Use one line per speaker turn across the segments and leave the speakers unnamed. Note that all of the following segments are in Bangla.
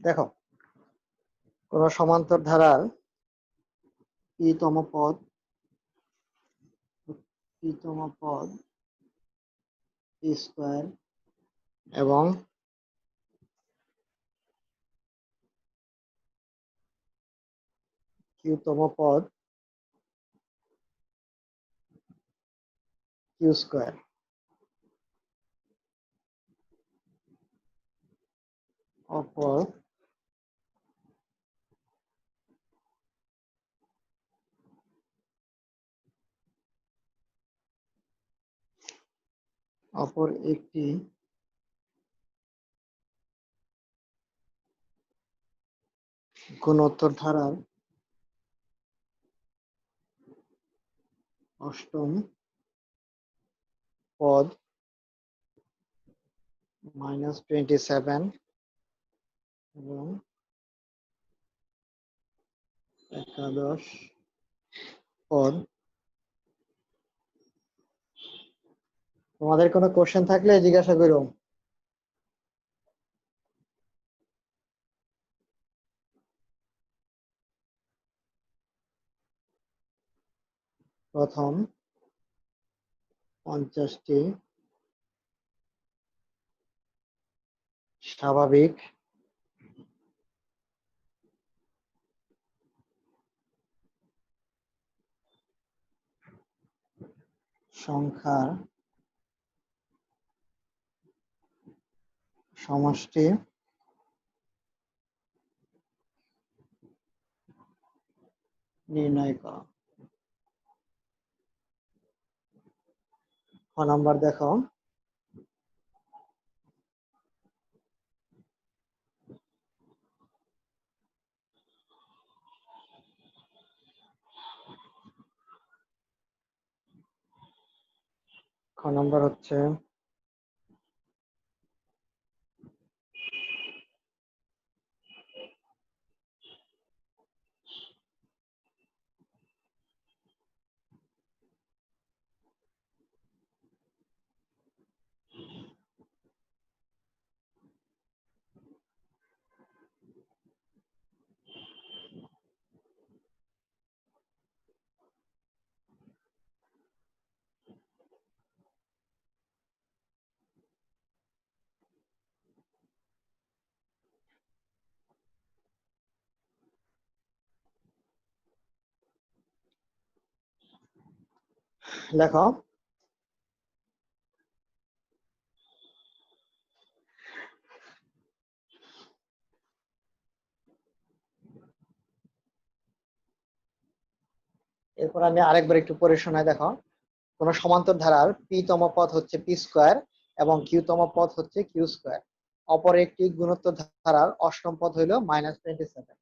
দেখো, কোন সমান্তর ধারার p-তম পদ p স্কয়ার এবং q-তম পদ q স্কয়ার অপর একটি গুণোত্তর ধারার অষ্টম পদ -27 এবং একাদশ পদ। তোমাদের কোনো কোশ্চেন থাকলে জিজ্ঞাসা করো। প্রথম 50টি স্বাভাবিক সংখ্যার সমষ্টি নির্ণয় করো। ক নাম্বার দেখো, খ নাম্বার হচ্ছে দেখো, এরপর আমি আরেকবার একটু পড়ে শোনাই। দেখো, কোন সমান্তর ধারার p-তম পদ হচ্ছে p স্কয়ার এবং q-তম পদ হচ্ছে q স্কয়ার। অপর একটি গুণোত্তর ধারার অষ্টম পদ হইল -27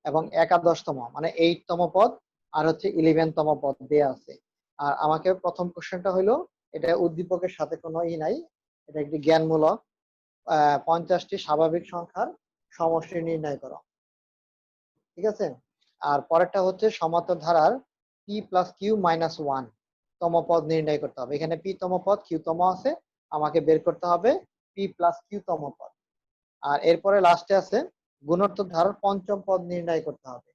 এবং একাদশতম মানে 8তম পদ আর হচ্ছে 11তম পদ দেয়া আছে। আর আমাকে প্রথম কোশ্চেনটা হইলো, এটা উদ্দীপকের সাথে কোনো নাই, এটা একটি জ্ঞানমূলক। 50টি স্বাভাবিক সংখ্যার সমষ্টি নির্ণয় করো। ঠিক আছে। আর পরেরটা হচ্ছে সমান্তর ধারার p প্লাস কিউ মাইনাস 1 তম পদ নির্ণয় করতে হবে। এখানে p তম পদ q তম আছে, আমাকে বের করতে হবে p প্লাস কিউ তম পদ। আর এরপরে লাস্টে আছে গুণোত্তর ধারার পঞ্চম পদ নির্ণয় করতে হবে।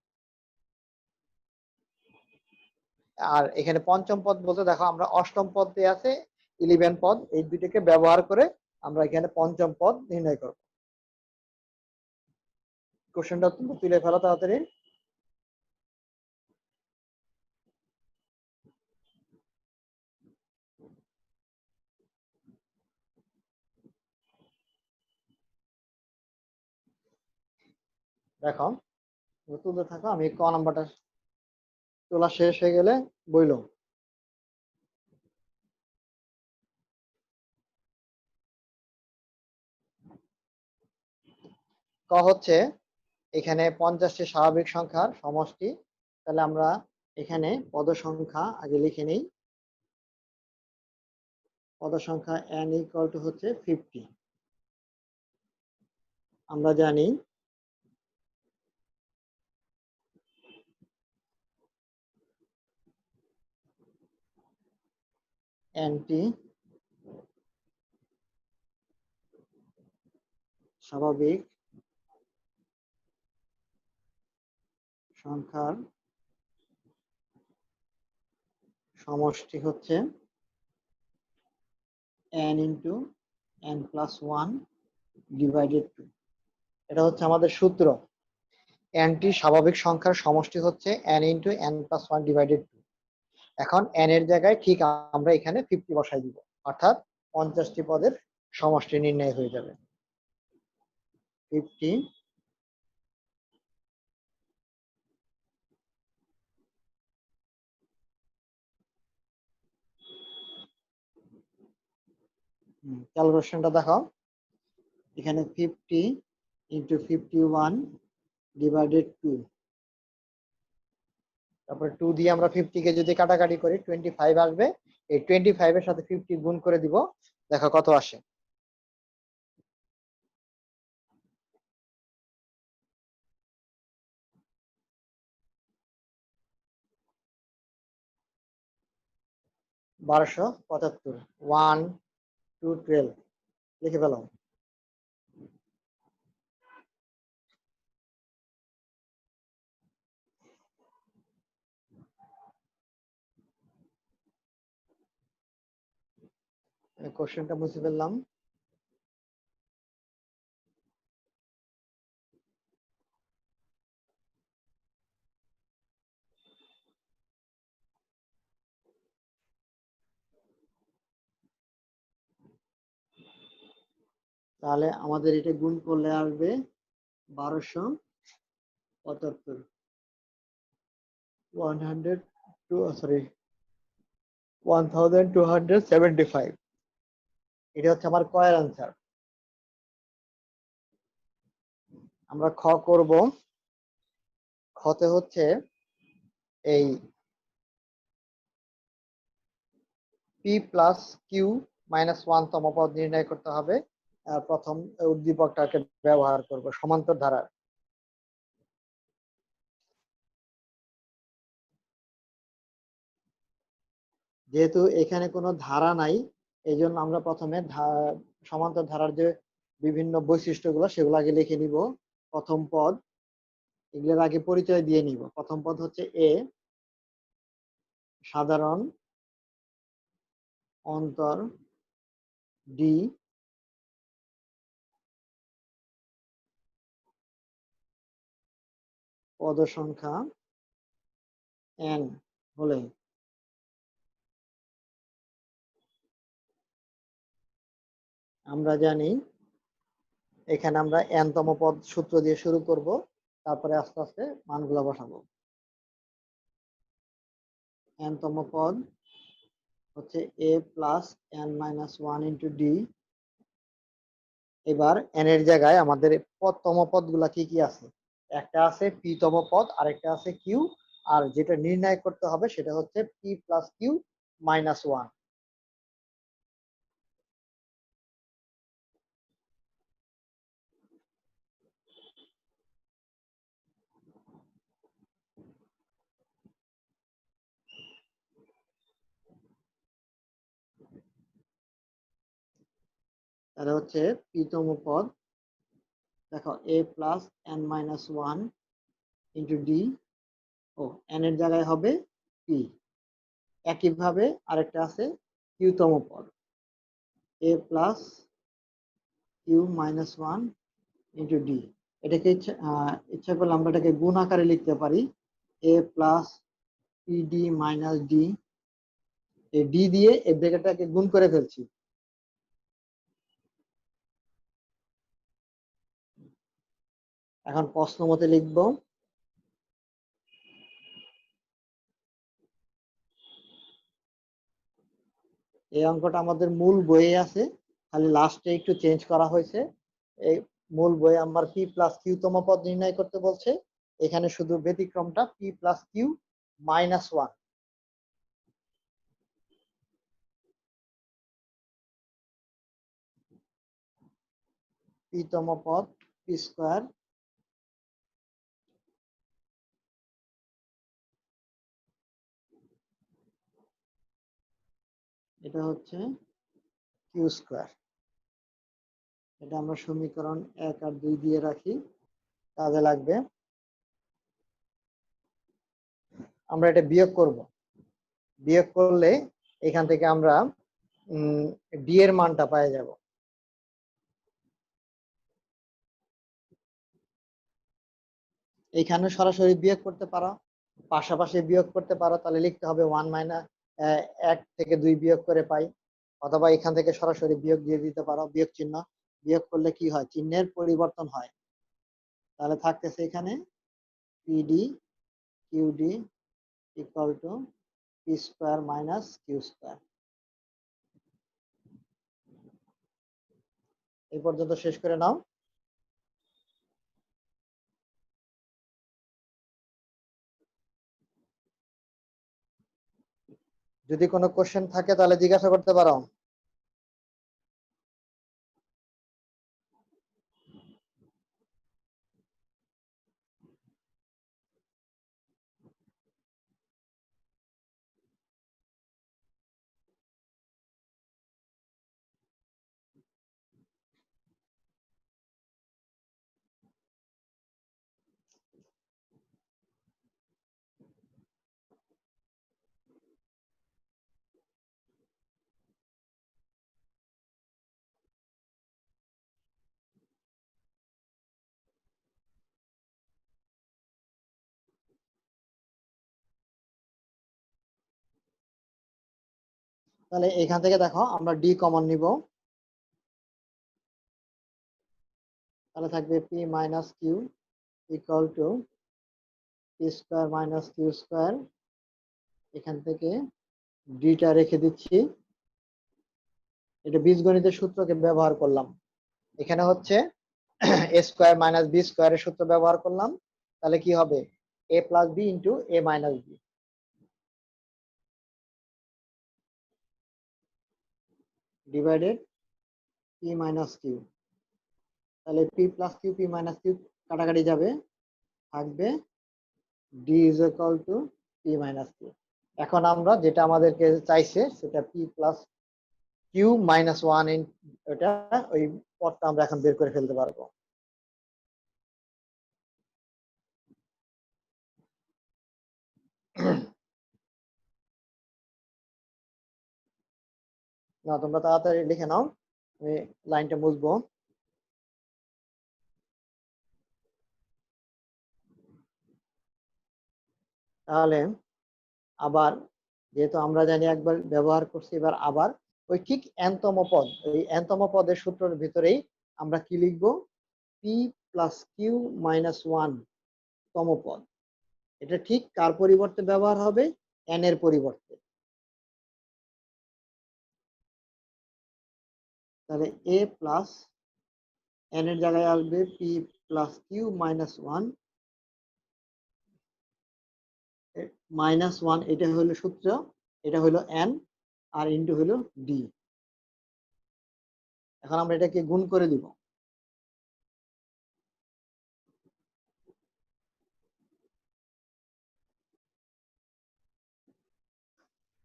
আর এখানে পঞ্চম পদ বলতে দেখো, আমরা অষ্টম পদ দিয়ে আছে 11 পদ, এই দুইটাকে ব্যবহার করে আমরা এখানে পঞ্চম পদ নির্ণয় করব। কোশ্চেনটা তুমি তুলে ফেলো তাড়াতাড়ি। দেখো, তুলতে থাকো, আমি ক নাম্বারটা তোলা শেষ হয়ে গেলে বইলো। ক হচ্ছে এখানে 50টি স্বাভাবিক সংখ্যার সমষ্টি। তাহলে আমরা এখানে পদ সংখ্যা আগে লিখে নেই। পদ সংখ্যা n ইকুয়াল টু হচ্ছে 50। আমরা জানি nটি স্বাভাবিক সংখ্যার সমষ্টি হচ্ছে n into n plus one divided two. এটা হচ্ছে আমাদের সূত্র। n টি স্বাভাবিক সংখ্যার সমষ্টি হচ্ছে n into n plus one divided two. এখন n এর জায়গায় ঠিক আমরা এখানে 50 বসাই দিব, অর্থাৎ 50টি পদের সমষ্টি নির্ণয় হয়ে যাবে। 50 ক্যালকুলেশনটা দেখো, এখানে 50 ইন্টু 51 ডিভাইডেড টু, তারপরে 2 দিয়ে আমরা 50 কে যদি কাটাকাটি করি 25 আসবে। এই 25 এর সাথে 50 গুণ করে দিব, দেখো কত আসে। বারোশো 75, 1 2 12 লিখে পেলাম। কোশ্চেনটা মুছে ফেললাম। তাহলে আমাদের এটা গুণ করলে আসবে 1275, 1275। এটা হচ্ছে আমার কয়ের আনসার। আমরা খ করব। খতে হচ্ছে এই P plus Q minus one তম পদ নির্ণয় করতে হবে। প্রথম উদ্দীপকটাকে ব্যবহার করব সমান্তর ধারার। যেহেতু এখানে কোনো ধারা নাই, এই জন্য আমরা প্রথমে সমান্তর ধারার যে বিভিন্ন বৈশিষ্ট্যগুলো সেগুলো আগে লিখে নিব। প্রথম পদ, এগুলোর আগে পরিচয় দিয়ে নিব। প্রথম পদ হচ্ছে এ সাধারণ অন্তর ডি পদ সংখ্যা n হলে আমরা জানি এখানে আমরা n তম পদ সূত্র দিয়ে শুরু করব, তারপরে আস্তে আস্তে মানগুলো বসাবো। n তম পদ হচ্ছে a plus n minus one into D. এবার n এর জায়গায় আমাদের তম পদগুলা কি কি আছে? একটা আছে পি তম পদ, আরেকটা আছে কিউ, আর যেটা নির্ণয় করতে হবে সেটা হচ্ছে p plus Q minus one. তাহলে হচ্ছে পি তম পদ, দেখো a plus n minus one into d, ও এন এর জায়গায় হবে পি। একইভাবে আরেকটা আছে কিউ তম পদ, a plus Q minus one into d. এটাকে ইচ্ছা করলে আমরা এটাকে গুণ আকারে লিখতে পারি, a plus pd minus d. এই ডি দিয়ে এই ব্র্যাকেটটাকে গুণ করে ফেলছি। এখন প্রশ্ন মতে লিখবো, এই অঙ্কটা আমাদের মূল বইয়ে আছে, খালি লাস্টে একটু চেঞ্জ করা হয়েছে। এই মূল বইয়ে আমার পি প্লাস কিউ তম পদ নির্ণয় করতে বলছে, এখানে শুধু ব্যতিক্রমটা p plus Q minus one. P তম পদ পি স্কোয়ার, এটা হচ্ছে কিউ স্কোয়ার। এটা আমরা সমীকরণ 1 আর 2 দিয়ে রাখি, কাজে লাগবে। আমরা এটা বিয়োগ করব। বিয়োগ করলে এখান থেকে আমরা ডি এর মানটা পেয়ে যাব। এখানে সরাসরি বিয়োগ করতে পারো, পাশাপাশি বিয়োগ করতে পারো, তাহলে লিখতে হবে 1 থেকে 2 বিয়োগ করে পাই, অথবা এখান থেকে সরাসরি বিয়োগ দিয়ে দিতে পারো, বিয়োগ চিহ্ন। বিয়োগ করলে কি হয়, চিহ্নের পরিবর্তন হয়। তাহলে থাকতেছে এখানে PD QD equal to P square minus Q square. এই পর্যন্ত শেষ করে নাও। যদি কোনো কোশ্চেন থাকে তাহলে জিজ্ঞাসা করতে পারো। তাহলে এখান থেকে দেখো আমরা ডি কমন নিব, তাহলে থাকবে P minus Q equal to P square minus Q square. এখান থেকে ডিটা রেখে দিচ্ছি, এটা বীজগণিতের সূত্রকে ব্যবহার করলাম। এখানে হচ্ছে এ স্কোয়ার মাইনাস বি স্কোয়ারের সূত্র ব্যবহার করলাম, তাহলে কি হবে, a plus b into a minus b divided p minus q. তাহলে p plus q p minus q কাটাকাটি যাবে, থাকবে d is equal to p minus q. এখন আমরা যেটা আমাদেরকে চাইছে সেটা p plus Q minus one, ওটা ওই পদটা আমরা এখন বের করে ফেলতে পারবো। না, তোমরা তাড়াতাড়ি লিখে নাও, আমি লাইনটা মুছবো। তাহলে আবার, যেহেতু আমরা জানি একবার ব্যবহার করছি, এবার আবার ওই ঠিক এনতম পদ, ওই এনতম পদের সূত্রের ভিতরেই আমরা কি লিখবো, P plus Q minus one তম পদ। এটা ঠিক কার পরিবর্তে ব্যবহার হবে, এন এর পরিবর্তে। তাহলে এ প্লাস এন এর জায়গায় আসবে P plus Q minus one, minus one এটা হলো সূত্র, এটা হলো এন, আর ইন্টু হলো ডি। এখন আমরা এটাকে গুণ করে দিব।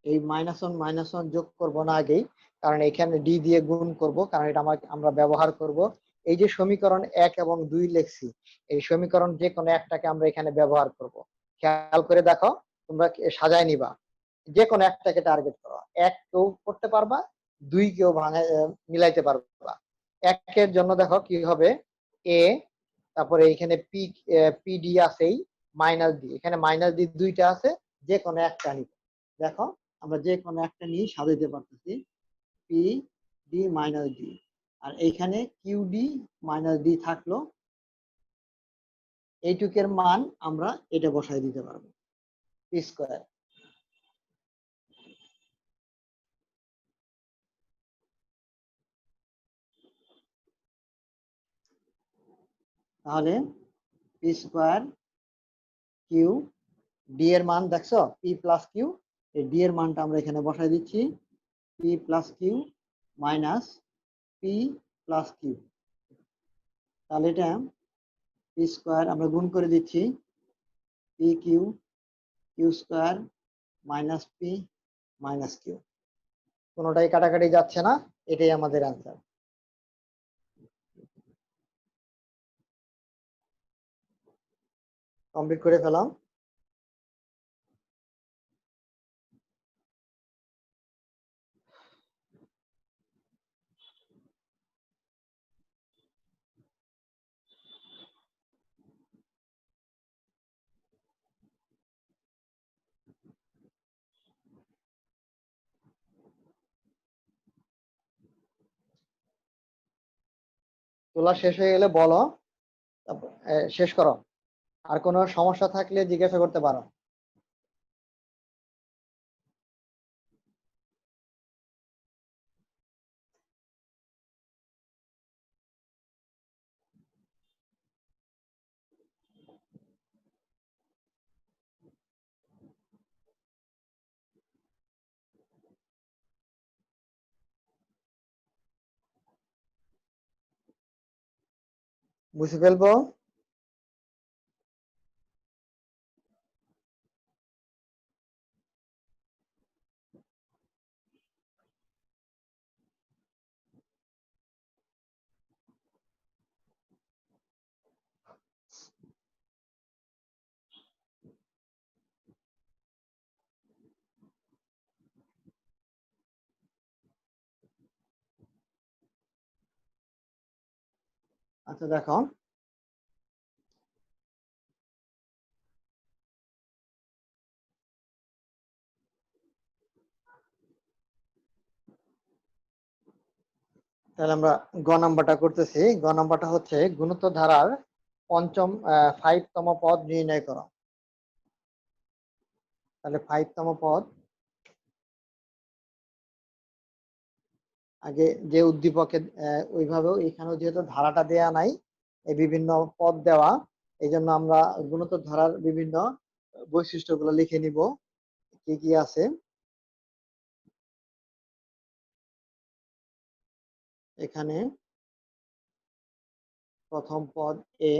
এই মাইনাস ওয়ান যোগ করব না আগেই, কারণ এখানে ডি দিয়ে গুণ করব, কারণ এটা আমরা ব্যবহার করব। এই যে সমীকরণ 1 এবং 2 লিখছি, এই সমীকরণ যে কোনো একটাকে আমরা এখানে ব্যবহার করব। খেয়াল করে দেখো, তোমরা সাজায় নিবা, যে কোনো একটাকে টার্গেট করো। 1 কেউ করতে পারবা, 2 কেউ মিলাইতে পারবা। 1 এর জন্য দেখো কি হবে, এ, তারপরে এখানে পি, পি ডি আছেই, মাইনাস ডি, এখানে মাইনাস ডি দুইটা আছে, যে কোনো একটা নিব। দেখো আমরা যে কোনো একটা নিয়ে সাজাইতে পারতেছি, পি ডি মাইনাস ডি, আর এইখানে কিউ ডি মাইনাস ডি থাকলো, এইটুকের মান আমরা এটা বসাই দিতে পারবো, পি স্কোয়ার। তাহলে পি স্কোয়ার কিউ, ডি এর মান দেখছো, পি প্লাস কিউ, এই ডি এর মানটা আমরা এখানে বসাই দিচ্ছি, P plus Q minus P plus Q. তাহলে এটা পি স্কোয়ার আমরা গুণ করে দিচ্ছি, P Q Q square minus P minus Q, কোনোটাই কাটাকাটি যাচ্ছে না, এটাই আমাদের অ্যান্সার। কমপ্লিট করে ফেলাম। তোলা শেষ হয়ে গেলে বলো, শেষ করো। আর কোনো সমস্যা থাকলে জিজ্ঞাসা করতে পারো। বুঝে ফেলবো। আচ্ছা দেখো, তাহলে আমরা গ নাম্বারটা করতেছি। গ নাম্বারটা হচ্ছে গুণোত্তর ধারার পঞ্চম 5তম পদ নির্ণয় করো। তাহলে 5তম পদ, আগে যে উদ্দীপকে ওইভাবেও এখানেও যেহেতু ধারাটা দেয়া নাই, এই বিভিন্ন পদ দেওয়া, এই জন্য আমরা গুণোত্তর ধারার বিভিন্ন বৈশিষ্ট্যগুলো লিখে নিব, কি কি আছে। এখানে প্রথম পদ এ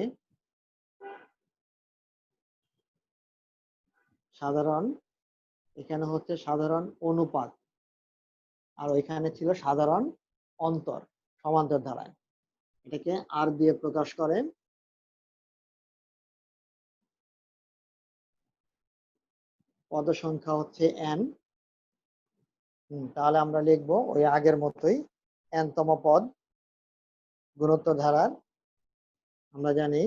সাধারণ, এখানে হচ্ছে সাধারণ অনুপাত, আর ওইখানে ছিল সাধারণ অন্তর সমান্তর ধারায়। এটাকে আর দিয়ে প্রকাশ করে। পদ সংখ্যা হচ্ছে এন। তাহলে আমরা লিখবো ওই আগের মতোই এন-তম পদ গুণোত্তর ধারার। আমরা জানি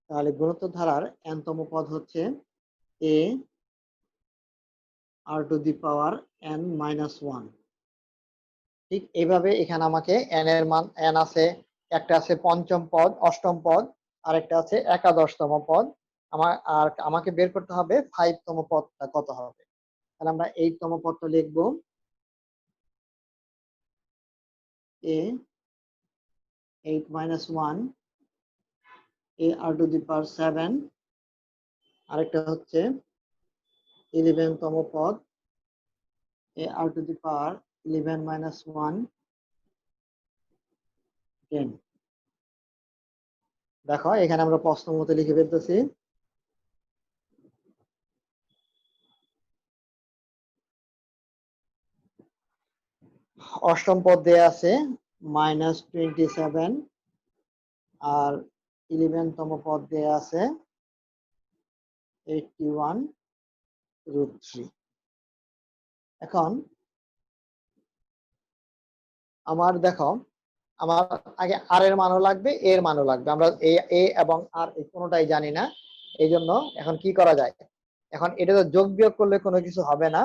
তাহলে গুণোত্তর ধারার এন-তম পদ হচ্ছে a r to the power n minus one. ঠিক এইভাবে এখানে আমাকে এন এর মান, এন আছে, একটা আছে পঞ্চম পদ, অষ্টম পদ, আরেকটা আছে একাদশতম পদ। আর আমাকে বের করতে হবে 5তম পদটা কত হবে। তাহলে আমরা 8তম পদটা লিখবো a 8 minus one a r to the power 7। আরেকটা হচ্ছে 11তম পদ a r to the power 11 minus one 10। দেখো এখানে আমরা প্রশ্ন মতো লিখে ফেলতেছি। অষ্টম পদ দেয়া আছে -27, আর 11তম পদ দেয়া আছে 81√3। এখন আমার দেখো, আমার আগে আর এর মানও লাগবে, এর মানও লাগবে। আমরা এ এবং আর এই কোনোটাই জানি না, এই জন্য এখন কি করা যায়। এখন এটা তো যোগ বিয়োগ করলে কোনো কিছু হবে না,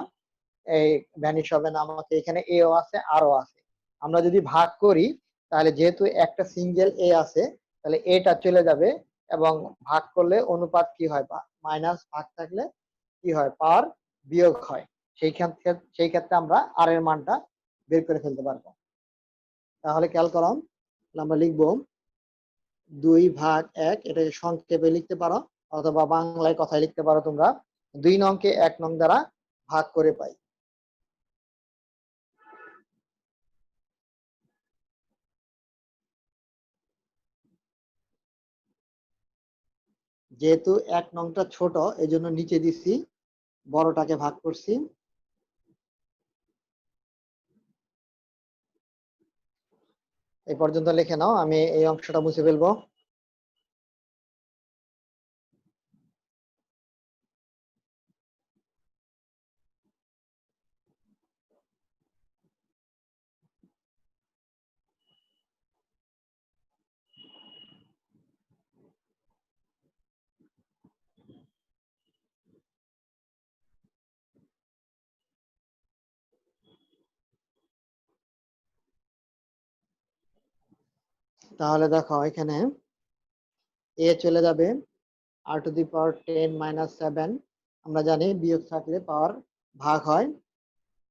এই ভ্যানিশ হবে না। আমাকে এখানে এ ও আছে আর ও আছে, আমরা যদি ভাগ করি তাহলে যেহেতু একটা সিঙ্গেল এ আছে, তাহলে এটা চলে যাবে, এবং ভাগ করলে অনুপাত কি হয়, মাইনাস ভাগ থাকলে কি হয়, পাওয়ার বিয়োগ হয়। সেই ক্ষেত্রে আমরা আর এর মানটা বের করে ফেলতে পারবো। তাহলে খেয়াল করো, আমরা লিখবো 2/1, এটাকে সংক্ষেপে লিখতে পারো অথবা বাংলায় কথায় লিখতে পারো তোমরা। 2 নংকে 1 নং দ্বারা ভাগ করে পাই। যেহেতু 1 নংটা ছোট, এই জন্য নিচে দিচ্ছি, বড়টাকে ভাগ করছি। এই পর্যন্ত লিখে নাও, আমি এই অংশটা মুছে ফেলবো। তাহলে দেখো এখানে এ চলে যাবে r⁻10⁻7। আমরা জানি বিয়োগ থাকলে পাওয়ার ভাগ হয়।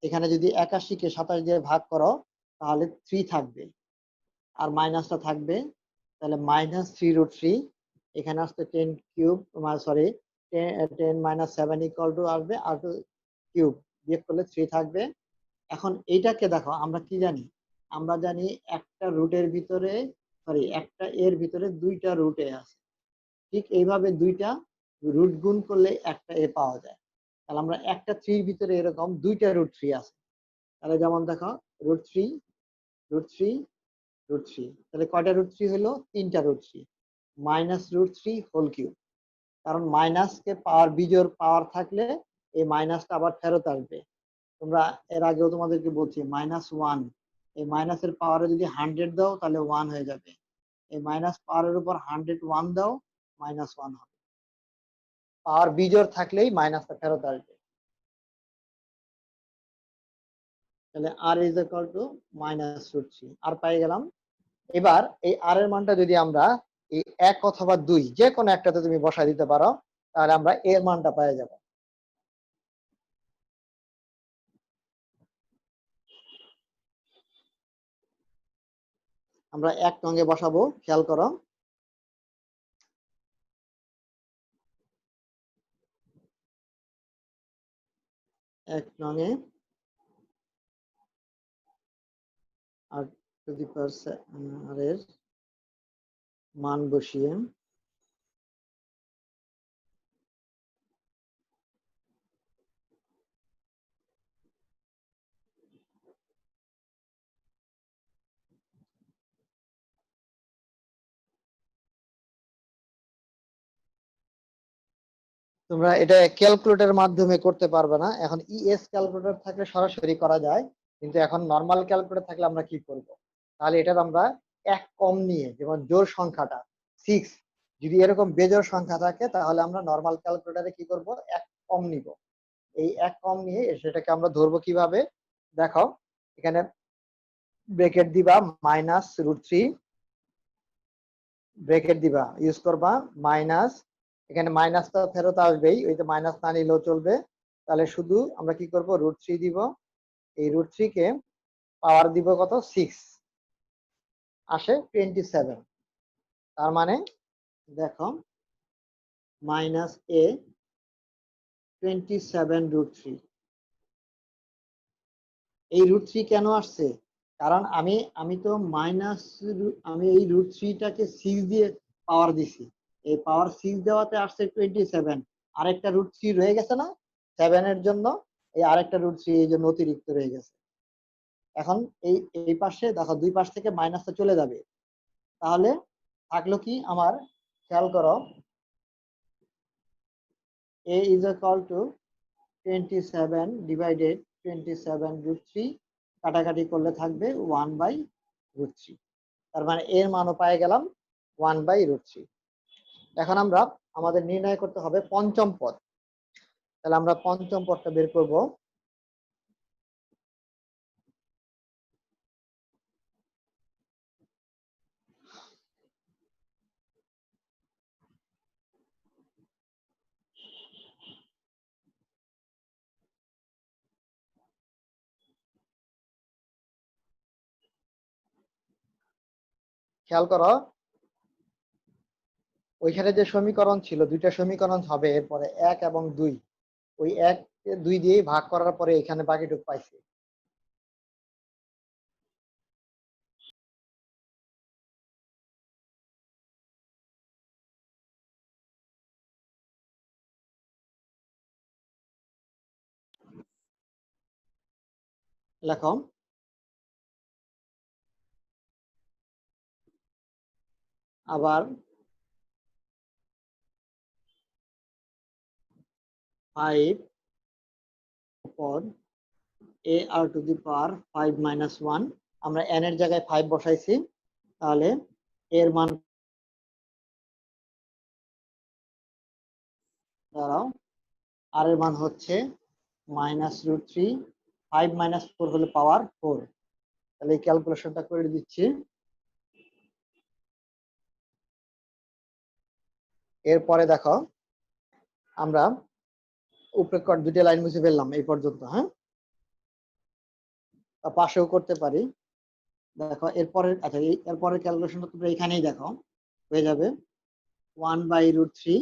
এখানে যদি 81 কে 27 দিয়ে ভাগ করো তাহলে 3 থাকবে, আর মাইনাসটা থাকবে, তাহলে -3√3। এখানে আসতে 10 কিউব, সরি 10⁻7 ইকুয়াল টু আসবে r2 কিউব, বিয়োগ করলে 3 থাকবে। এখন এইটাকে দেখো আমরা কি জানি, আমরা জানি একটা রুটের ভিতরে, সরি একটা এর ভিতরে দুইটা রুটে আছে। ঠিক এইভাবে দুইটা রুট গুণ করলে একটা এ পাওয়া যায়। তাহলে আমরা একটা 3 ভিতরে এরকম দুইটা √3 আছে। তাহলে যেমন দেখো √3 √3 √3, তাহলে কয়টা √3 হলো? 3টা √3 -√3 হোল কিউব। কারণ মাইনাসকে পাওয়ার, বিজোড় পাওয়ার থাকলে এই মাইনাসটা আবার ফেরত আসবে। তোমরা এর আগেও তোমাদেরকে বলছি -1, এই মাইনাসের পাওয়ারে যদি 100 দাও তাহলে 1 হয়ে যাবে। এই মাইনাস পাওয়ারের উপর 101 দাও, -1 হবে। পাওয়ার বিজোড় থাকলেই মাইনাসটা ফেরত আসবে। তাহলে r ইজ ইকুয়াল টু -√3, আর পেয়ে গেলাম। এবার এই r এর মানটা যদি আমরা এই 1 অথবা 2 যে কোনো একটাতে তুমি বসাই দিতে পারো, তাহলে আমরা এর মানটা পেয়ে যাব। আমরা 1 নঙ্গে বসাবো, খেয়াল করো। 1 নঙ্গে r⁻, এর মান বসিয়ে তোমরা এটা ক্যালকুলেটরের মাধ্যমে করতে পারবে না। এখন ইএস ক্যালকুলেটর থাকলে সরাসরি করা যায়, কিন্তু এখন নর্মাল ক্যালকুলেটর থাকলে আমরা কি করব? তাহলে এটার আমরা 1 কম নিয়ে, যেমন জোড় সংখ্যাটা 6, যদি এরকম বেজোড় সংখ্যা থাকে তাহলে আমরা নর্মাল ক্যালকুলেটরে কি করব? 1 কম নিব। এই 1 কম নিয়ে সেটাকে আমরা ধরবো কিভাবে দেখো। এখানে ব্র্যাকেট দিবা -√3, ব্র্যাকেট দিবা, ইউজ করবা মাইনাস, এখানে মাইনাসটা ফেরত আসবেই, ওই যে মাইনাস না নিলেও চলবে। তাহলে শুধু আমরা কি করব? √3 দিব। এই √3 কে পাওয়ার দিব কত? 6, আসে 27। তার মানে দেখো -a 27√3। এই √3 কেন আসছে? কারণ আমি তো মাইনাস, আমি এই √3টাকে 6 দিয়ে পাওয়ার দিছি। এই পাওয়ার 6 দেওয়াতে আসছে 27। আরেকটা √3 রয়ে গেছে না 7 এর জন্য? এই আরেকটা √3 এই জন্য অতিরিক্ত রয়ে গেছে। এখন এই পাশে দেখো দুই পাশ থেকে মাইনাসটা চলে যাবে। তাহলে থাকলো কি আমার, খেয়াল করো, a is equal to 27 divided 27√3, কাটাকাটি করলে থাকবে 1/√3। তার মানে এর মানও পেয়ে গেলাম 1/√3। এখন আমরা আমাদের নির্ণয় করতে হবে পঞ্চম পদ। তাহলে আমরা পঞ্চম পদটা বের করব। খেয়াল করো, ওইখানে যে সমীকরণ ছিল, দুইটা সমীকরণ হবে এরপরে 1 এবং 2, ওই 1 কে 2 দিয়েই ভাগ করার পরে এখানে বাকিটুকু পাইছি। লেখো আবার 5 পদ ar⁻5 - 1, আমরা n এর জায়গায় 5 বসাইছি। তাহলে এর মান দাঁড়াও, আর এর মান হচ্ছে -√3, 5 - 4 হলে পাওয়ার 4। তাহলে এই ক্যালকুলেশনটা করে দিচ্ছি। এরপরে দেখো আমরা উপরে দুটো লাইন মুছে ফেললাম এই পর্যন্ত, হ্যাঁ, বা পাশেও করতে পারি। দেখো এরপরে, আচ্ছা এরপরের ক্যালকুলেশনটা তোমরা এখানেই দেখো, হয়ে যাবে 1/√3।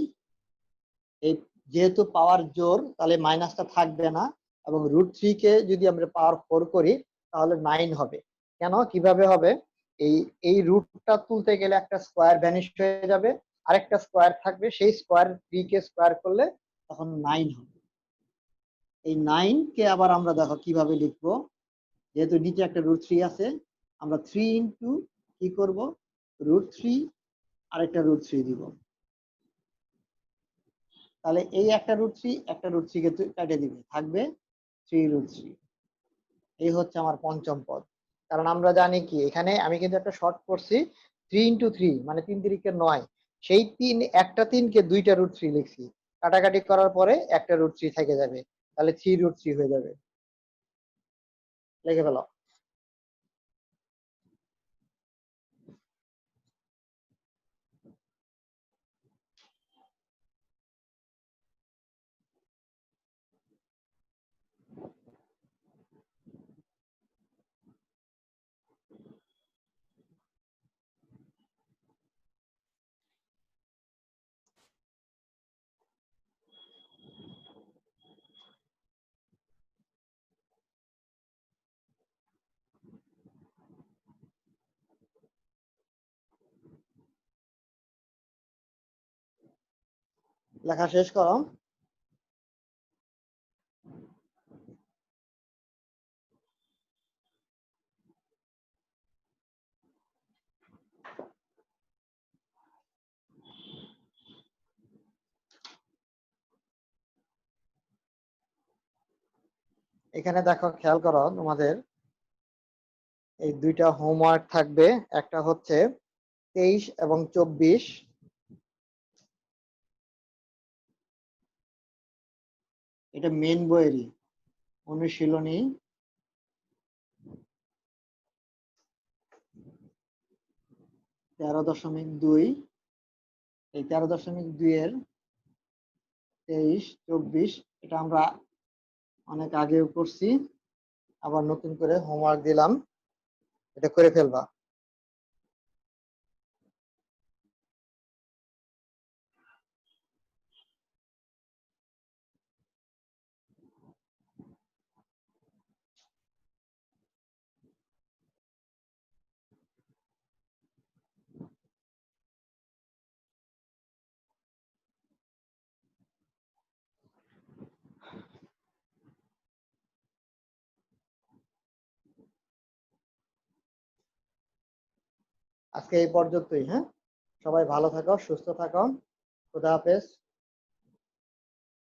এই যেহেতু পাওয়ার জোর তাহলে মাইনাসটা থাকবে না, এবং √3 কে যদি আমরা পাওয়ার 4 করি তাহলে 9 হবে। কেন, কিভাবে হবে? এই এই রুটটা তুলতে গেলে একটা স্কোয়ার ভ্যানিশ হয়ে যাবে, আরেকটা স্কোয়ার থাকবে, সেই স্কোয়ার 3 কে স্কোয়ার করলে তখন 9 হবে। এই 9 কে আবার আমরা দেখো কিভাবে লিখবো, যেহেতু নিচে একটা √3 আছে, আমরা 3 ইন্টু কি করব, √3 আরেকটা √3 দিব। তাহলে এই একটা √3 একটা √3 কে কাটিয়ে দিবে, থাকবে 3√3। এই হচ্ছে আমার পঞ্চম পদ। কারণ আমরা জানি কি, এখানে আমি কিন্তু একটা শর্ট করছি, 3 × 3 মানে 3×3 = 9। সেই একটা 3 কে দুইটা √3 লিখছি, কাটাকাটি করার পরে একটা √3 থেকে যাবে, তাহলে 3√3 হয়ে যাবে। লিখে ফেলো। লেখা শেষ করো। এখানে দেখো, খেয়াল করো তোমাদের এই দুইটা হোমওয়ার্ক থাকবে। একটা হচ্ছে 23 এবং 24, এটা মেন বইয়েরই অনুশীলনী 13.2। এই 13.2 এর 23, 24 এটা আমরা অনেক আগেও করছি, আবার নতুন করে হোমওয়ার্ক দিলাম, এটা করে ফেলবা। আজকে এই পর্যন্তই, হ্যাঁ, সবাই ভালো থাকো, সুস্থ থাকো, খুদা হাফেজ।